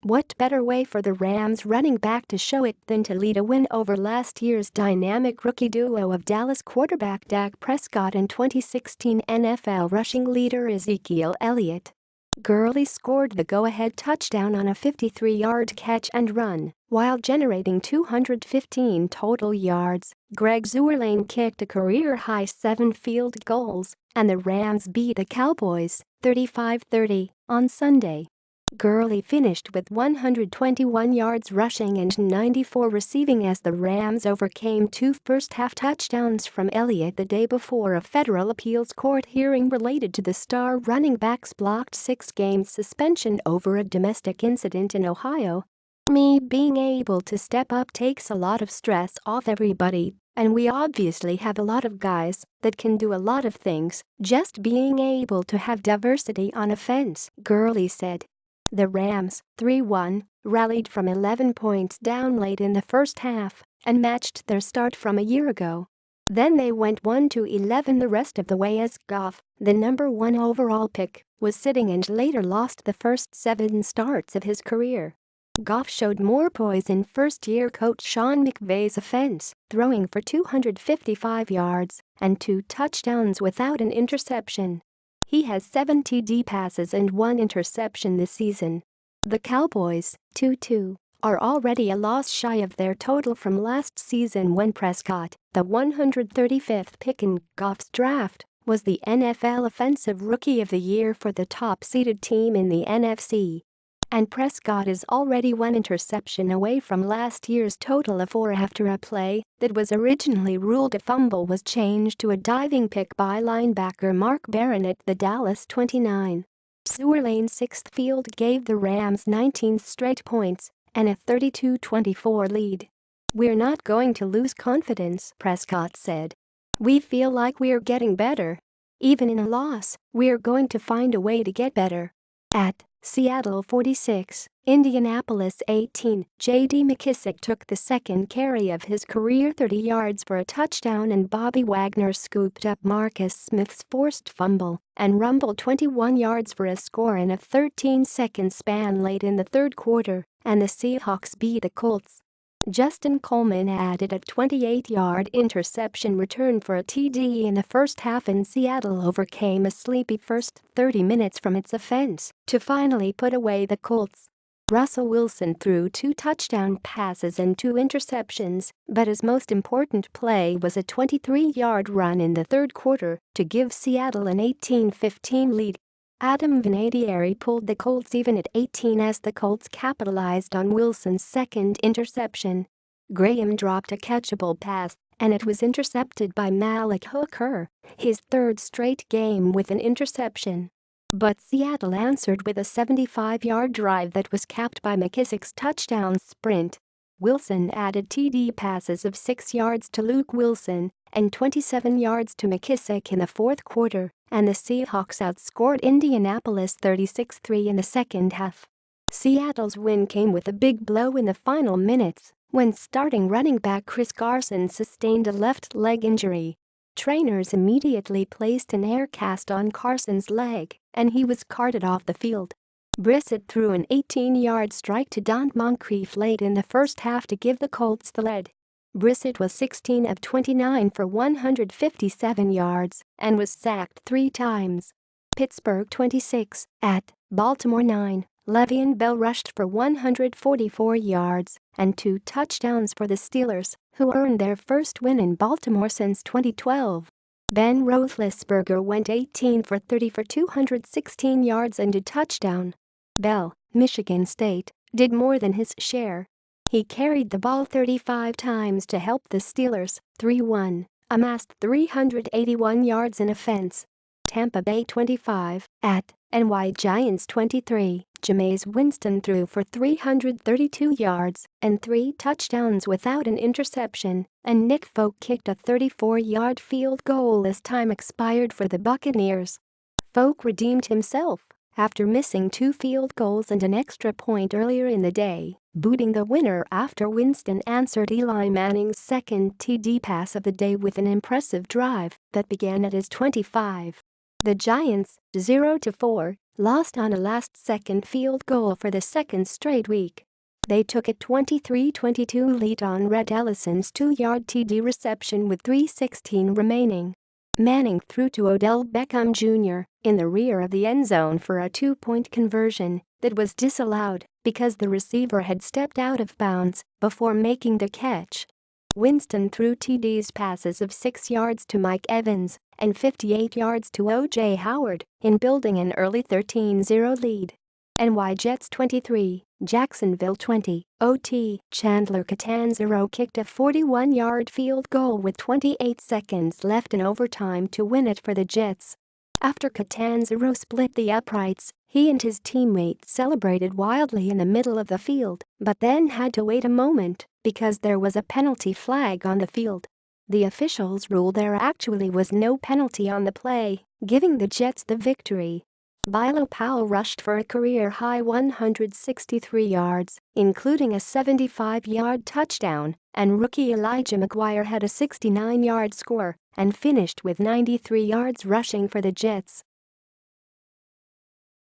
What better way for the Rams running back to show it than to lead a win over last year's dynamic rookie duo of Dallas quarterback Dak Prescott and 2016 NFL rushing leader Ezekiel Elliott. Gurley scored the go-ahead touchdown on a 53-yard catch and run, while generating 215 total yards. Greg Zuerlein kicked a career-high 7 field goals, and the Rams beat the Cowboys 35-30 on Sunday. Gurley finished with 121 yards rushing and 94 receiving as the Rams overcame 2 first-half touchdowns from Elliott the day before a federal appeals court hearing related to the star running back's blocked 6-game suspension over a domestic incident in Ohio. "Me being able to step up takes a lot of stress off everybody, and we obviously have a lot of guys that can do a lot of things. Just being able to have diversity on offense," Gurley said. The Rams, 3-1, rallied from 11 points down late in the first half and matched their start from a year ago. Then they went 1-11 the rest of the way as Goff, the number 1 overall pick, was sitting and later lost the first 7 starts of his career. Goff showed more poise in first-year coach Sean McVay's offense, throwing for 255 yards and 2 touchdowns without an interception. He has 7 TD passes and 1 interception this season. The Cowboys, 2-2, are already a loss shy of their total from last season when Prescott, the 135th pick in Goff's draft, was the NFL Offensive Rookie of the Year for the top-seeded team in the NFC. And Prescott is already 1 interception away from last year's total of 4 after a play that was originally ruled a fumble was changed to a diving pick by linebacker Mark Barron at the Dallas 29. Zuerlein's 6th field gave the Rams 19 straight points and a 32-24 lead. "We're not going to lose confidence," Prescott said. "We feel like we're getting better. Even in a loss, we're going to find a way to get better." At Seattle 46, Indianapolis 18, J.D. McKissic took the second carry of his career 30 yards for a touchdown and Bobby Wagner scooped up Marcus Smith's forced fumble and rumbled 21 yards for a score in a 13-second span late in the third quarter, and the Seahawks beat the Colts. Justin Coleman added a 28-yard interception return for a TD in the first half, and Seattle overcame a sleepy first 30 minutes from its offense to finally put away the Colts. Russell Wilson threw 2 touchdown passes and 2 interceptions, but his most important play was a 23-yard run in the third quarter to give Seattle an 18-15 lead. Adam Vinatieri pulled the Colts even at 18 as the Colts capitalized on Wilson's second interception. Graham dropped a catchable pass, and it was intercepted by Malik Hooker, his 3rd straight game with an interception. But Seattle answered with a 75-yard drive that was capped by McKissic's touchdown sprint. Wilson added TD passes of 6 yards to Luke Wilson and 27 yards to McKissic in the fourth quarter, and the Seahawks outscored Indianapolis 36-3 in the second half. Seattle's win came with a big blow in the final minutes when starting running back Chris Carson sustained a left leg injury. Trainers immediately placed an air cast on Carson's leg, and he was carted off the field. Brissett threw an 18-yard strike to Don Moncrief late in the first half to give the Colts the lead. Brissett was 16 of 29 for 157 yards and was sacked 3 times. Pittsburgh 26, at Baltimore 9, Le'Veon Bell rushed for 144 yards and 2 touchdowns for the Steelers, who earned their first win in Baltimore since 2012. Ben Roethlisberger went 18 for 30 for 216 yards and a touchdown. Bell, Michigan State, did more than his share. He carried the ball 35 times to help the Steelers, 3-1, amassed 381 yards in offense. Tampa Bay 25, at NY Giants 23, Jameis Winston threw for 332 yards and 3 touchdowns without an interception, and Nick Folk kicked a 34-yard field goal as time expired for the Buccaneers. Folk redeemed himself after missing 2 field goals and an extra point earlier in the day, booting the winner after Winston answered Eli Manning's second TD pass of the day with an impressive drive that began at his 25. The Giants, 0-4, lost on a last-second field goal for the second straight week. They took a 23-22 lead on Rhett Ellison's 2-yard TD reception with 3:16 remaining. Manning threw to Odell Beckham Jr. in the rear of the end zone for a 2-point conversion that was disallowed because the receiver had stepped out of bounds before making the catch. Winston threw TD's passes of 6 yards to Mike Evans and 58 yards to O.J. Howard in building an early 13-0 lead. NY Jets 23, Jacksonville 20, OT. Chandler Catanzaro kicked a 41-yard field goal with 28 seconds left in overtime to win it for the Jets. After Catanzaro split the uprights, he and his teammates celebrated wildly in the middle of the field, but then had to wait a moment because there was a penalty flag on the field. The officials ruled there actually was no penalty on the play, giving the Jets the victory. Bilal Powell rushed for a career-high 163 yards, including a 75-yard touchdown, and rookie Elijah McGuire had a 69-yard score and finished with 93 yards rushing for the Jets.